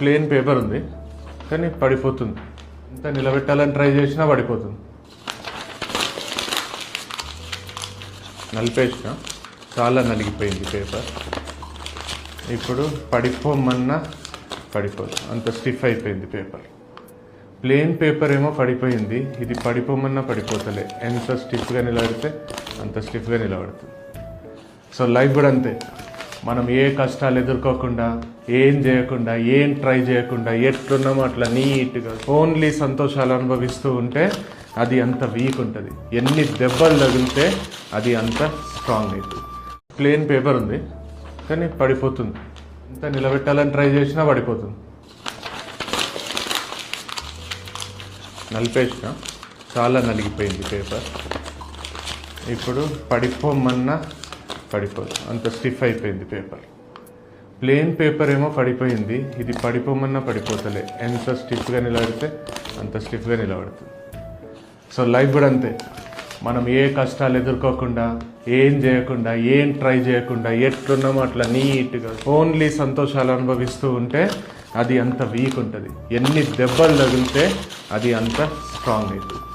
Plane paper ఉంది కానీ పడిపోతుంది. ఎంత నిలబెట్టాలని ట్రై చేసినా పడిపోతుంది. నలిపేసిన చాలా నలిగిపోయింది పేపర్. ఇప్పుడు పడిపోమన్నా పడిపోదు, అంత స్టిఫ్ అయిపోయింది పేపర్. ప్లేన్ పేపర్ ఏమో పడిపోయింది, ఇది పడిపోమన్నా పడిపోతలే. ఎంత స్టిఫ్గా నిలబడితే అంత స్టిఫ్గా నిలబడుతుంది. సో లైఫ్ కూడా అంతే. మనం ఏ కష్టాలు ఎదుర్కోకుండా, ఏం చేయకుండా, ఏం ట్రై చేయకుండా ఎట్లున్నామో అట్లా నీట్గా ఓన్లీ సంతోషాలు అనుభవిస్తూ ఉంటే అది అంత వీక్ ఉంటుంది. ఎన్ని దెబ్బలు తగిలితే అది అంత స్ట్రాంగ్ అవుతుంది. ప్లేన్ పేపర్ ఉంది కానీ పడిపోతుంది. ఎంత నిలబెట్టాలని ట్రై చేసినా పడిపోతుంది. నలిపేసిన చాలా నలిగిపోయింది పేపర్. ఇప్పుడు పడిపోమన్నా పడిపోదు, అంత స్టిఫ్ అయిపోయింది పేపర్. ప్లేన్ పేపర్ ఏమో పడిపోయింది, ఇది పడిపోమన్నా పడిపోతలే. ఎంత స్టిఫ్గా నిలబడితే అంత స్టిఫ్గా నిలబడుతుంది. సో లైఫ్ కూడా అంతే. మనం ఏ కష్టాలు ఎదుర్కోకుండా, ఏం చేయకుండా, ఏం ట్రై చేయకుండా ఎట్లున్నామో అట్లా నీట్గా ఓన్లీ సంతోషాలు అనుభవిస్తూ ఉంటే అది అంత వీక్ ఉంటుంది. ఎన్ని దెబ్బలు తగిలితే అది అంత స్ట్రాంగ్ అవుతుంది.